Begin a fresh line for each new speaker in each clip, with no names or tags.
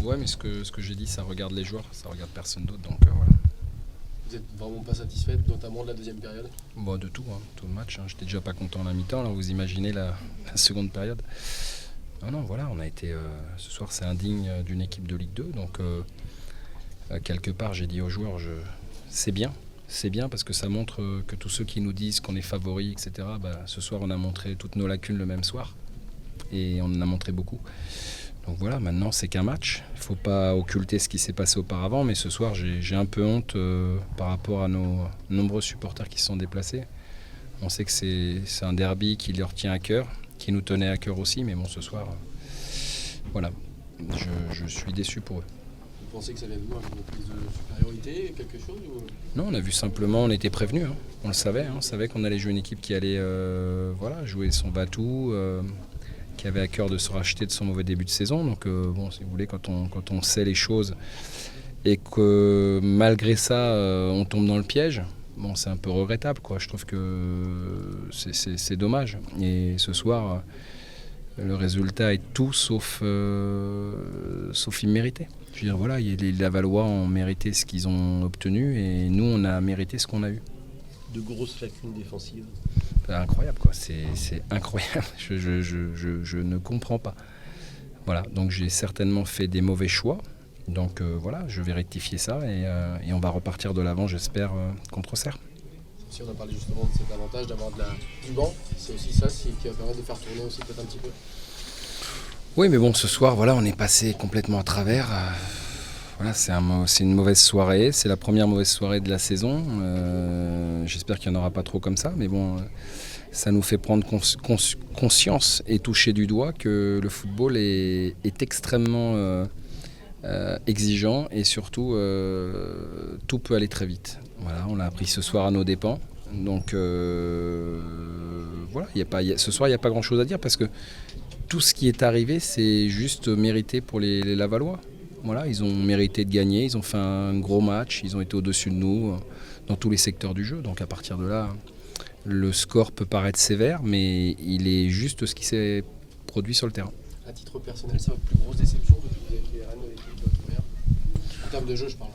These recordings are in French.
Ouais, mais ce que j'ai dit, ça regarde les joueurs, ça regarde personne d'autre, donc voilà.
Vous êtes vraiment pas satisfaite, notamment de la deuxième période?
Bon, de tout, hein, tout le match. J'étais déjà pas content à la mi-temps, là, vous imaginez la seconde période. Non, voilà, on a été. Ce soir, c'est indigne d'une équipe de Ligue 2, donc quelque part, j'ai dit aux joueurs, c'est bien. C'est bien parce que ça montre que tous ceux qui nous disent qu'on est favoris, etc., ce soir, on a montré toutes nos lacunes le même soir. Et on en a montré beaucoup. Donc voilà, maintenant c'est qu'un match. Il ne faut pas occulter ce qui s'est passé auparavant, mais ce soir j'ai un peu honte par rapport à nos nombreux supporters qui se sont déplacés. On sait que c'est un derby qui leur tient à cœur, qui nous tenait à cœur aussi, mais bon, ce soir, voilà, je suis déçu pour eux.
Vous pensez que ça vient de nous, une prise de supériorité, quelque chose ou...
Non, on a vu simplement, on était prévenus, hein. On le savait, hein. On savait qu'on allait jouer une équipe qui allait jouer son va-tout, qui avait à cœur de se racheter de son mauvais début de saison. Donc bon, si vous voulez, quand on sait les choses et que malgré ça, on tombe dans le piège, bon, c'est un peu regrettable, quoi. Je trouve que c'est dommage. Et ce soir, le résultat est tout sauf immérité. Je veux dire, voilà, les Lavallois ont mérité ce qu'ils ont obtenu et nous, on a mérité ce qu'on a eu.
De grosses lacunes défensives.
Incroyable, quoi. C'est incroyable. Je ne comprends pas. Voilà, donc j'ai certainement fait des mauvais choix. Donc voilà, je vais rectifier ça et on va repartir de l'avant, j'espère, contre Auxerre.
Si on a parlé justement de cet avantage d'avoir du banc, c'est aussi ça qui va permettre de faire tourner aussi peut-être un petit peu.
Oui, mais bon, ce soir, voilà, on est passé complètement à travers. Voilà, c'est une mauvaise soirée, c'est la première mauvaise soirée de la saison. J'espère qu'il n'y en aura pas trop comme ça, mais bon, ça nous fait prendre conscience et toucher du doigt que le football est extrêmement exigeant et surtout tout peut aller très vite. Voilà, on l'a appris ce soir à nos dépens. Donc voilà, ce soir il n'y a pas grand chose à dire parce que tout ce qui est arrivé c'est juste mérité pour les Lavallois. Voilà, ils ont mérité de gagner, ils ont fait un gros match, ils ont été au-dessus de nous dans tous les secteurs du jeu. Donc à partir de là, le score peut paraître sévère, mais il est juste ce qui s'est produit sur le terrain.
À titre personnel, c'est votre plus grosse déception depuis que vous avez fait Rennes de l'équipe première? En termes de jeu, je parle.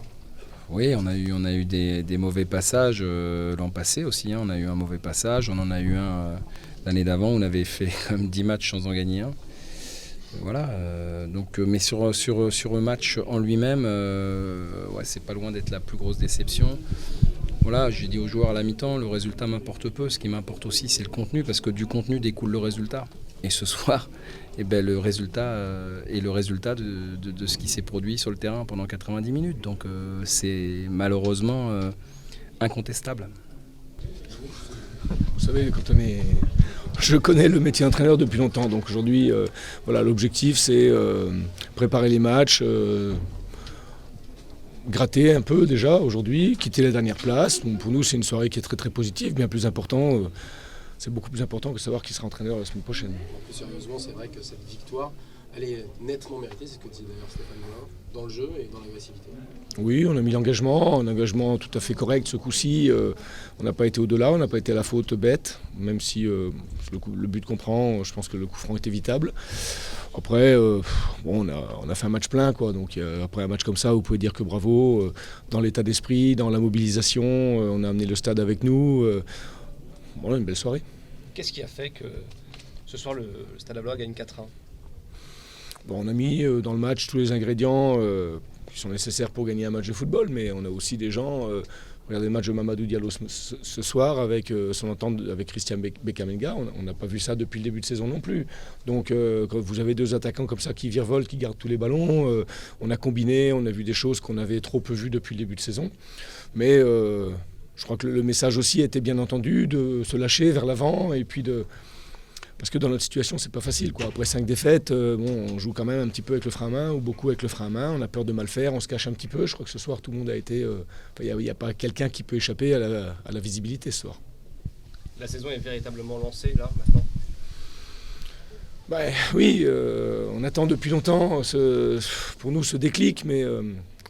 Oui, on a eu des mauvais passages l'an passé aussi. Hein. On a eu un mauvais passage, on en a eu un l'année d'avant, on avait fait comme 10 matchs sans en gagner un. Voilà, donc, mais sur le match en lui-même, ouais, c'est pas loin d'être la plus grosse déception. Voilà, j'ai dit aux joueurs à la mi-temps, le résultat m'importe peu. Ce qui m'importe aussi, c'est le contenu, parce que du contenu découle le résultat. Et ce soir, le résultat est le résultat de ce qui s'est produit sur le terrain pendant 90 minutes. Donc c'est malheureusement incontestable.
Vous savez, je connais le métier d'entraîneur depuis longtemps, donc aujourd'hui, voilà, l'objectif c'est préparer les matchs, gratter un peu déjà aujourd'hui, quitter la dernière place. Donc pour nous, c'est une soirée qui est très très positive, bien plus important. C'est beaucoup plus important que savoir qui sera entraîneur la semaine prochaine.
Plus sérieusement, c'est vrai que cette victoire, elle est nettement méritée, c'est ce que disait d'ailleurs Stéphane Moulin, dans le jeu et dans l'agressivité.
Oui, on a mis l'engagement, un engagement tout à fait correct ce coup-ci. On n'a pas été au-delà, on n'a pas été à la faute bête, même si le but qu'on prend, je pense que le coup franc est évitable. Après, bon, on a fait un match plein, quoi. Donc après un match comme ça, vous pouvez dire que bravo. Dans l'état d'esprit, dans la mobilisation, on a amené le stade avec nous. Voilà, une belle soirée.
Qu'est-ce qui a fait que ce soir le Stade Lavallois gagne 4-1 ?
Bon, on a mis dans le match tous les ingrédients qui sont nécessaires pour gagner un match de football, mais on a aussi des gens. Regardez le match de Mamadou Diallo ce soir avec son entente avec Christian Bekamenga. On n'a pas vu ça depuis le début de saison non plus. Donc quand vous avez deux attaquants comme ça qui virevoltent, qui gardent tous les ballons, on a combiné, on a vu des choses qu'on avait trop peu vues depuis le début de saison. Mais je crois que le message aussi était bien entendu de se lâcher vers l'avant et puis parce que dans notre situation, c'est pas facile, quoi. Après 5 défaites, on joue quand même un petit peu avec le frein à main, ou beaucoup avec le frein à main. On a peur de mal faire, on se cache un petit peu. Je crois que ce soir, tout le monde a été... Il n'y a pas quelqu'un qui peut échapper à la visibilité ce soir.
La saison est véritablement lancée, là, maintenant ?
Oui, on attend depuis longtemps pour nous ce déclic, mais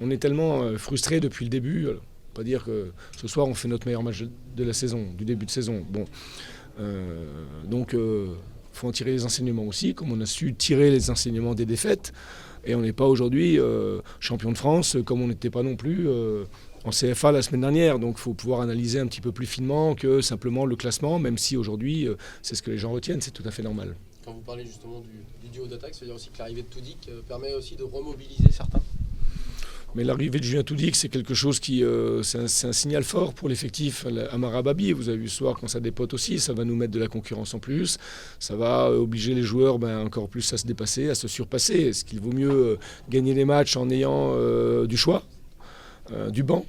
on est tellement frustrés depuis le début. Alors, pas dire que ce soir, on fait notre meilleur match de la saison, du début de saison. Bon. Donc, faut en tirer les enseignements aussi, comme on a su tirer les enseignements des défaites. Et on n'est pas aujourd'hui champion de France, comme on n'était pas non plus en CFA la semaine dernière. Donc il faut pouvoir analyser un petit peu plus finement que simplement le classement, même si aujourd'hui, c'est ce que les gens retiennent, c'est tout à fait normal.
Quand vous parlez justement du duo d'attaque, ça veut dire aussi que l'arrivée de Toudic permet aussi de remobiliser certains.
Mais l'arrivée de Julien Toudic, c'est quelque chose qui, c'est un signal fort pour l'effectif. Amara Babi, vous avez vu ce soir quand ça dépote aussi, ça va nous mettre de la concurrence en plus. Ça va obliger les joueurs encore plus à se dépasser, à se surpasser. Est-ce qu'il vaut mieux gagner les matchs en ayant du choix, du banc,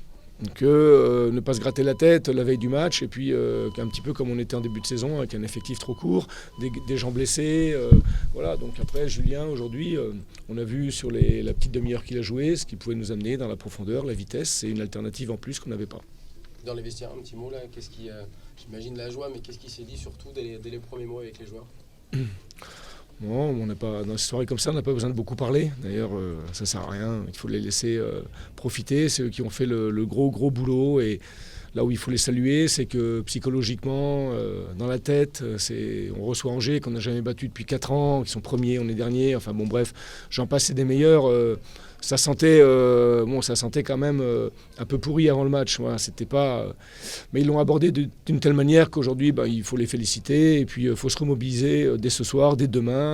que ne pas se gratter la tête la veille du match, et puis un petit peu comme on était en début de saison, avec un effectif trop court, des gens blessés. Voilà, donc après, Julien, aujourd'hui, on a vu sur la petite demi-heure qu'il a joué, ce qu'il pouvait nous amener dans la profondeur, la vitesse, c'est une alternative en plus qu'on n'avait pas.
Dans les vestiaires, un petit mot là, qu'est-ce qui, j'imagine la joie, mais qu'est-ce qui s'est dit surtout dès les premiers mots avec les joueurs?
Non, on n'a pas, dans ces soirées comme ça, on n'a pas besoin de beaucoup parler. D'ailleurs, ça ne sert à rien. Il faut les laisser profiter. C'est eux qui ont fait le gros boulot. Et là où il faut les saluer, c'est que psychologiquement, dans la tête, on reçoit Angers, qu'on n'a jamais battu depuis 4 ans, qui sont premiers, on est derniers. Enfin bon, bref, j'en passe, c'est des meilleurs. Ça sentait quand même un peu pourri avant le match. Voilà, c'était pas, mais ils l'ont abordé d'une telle manière qu'aujourd'hui, il faut les féliciter. Et puis, il faut se remobiliser dès ce soir, dès demain.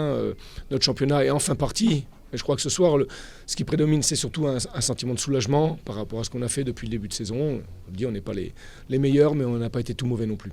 Notre championnat est enfin parti. Et je crois que ce soir, ce qui prédomine, c'est surtout un sentiment de soulagement par rapport à ce qu'on a fait depuis le début de saison. On dit on n'est pas les meilleurs, mais on n'a pas été tout mauvais non plus.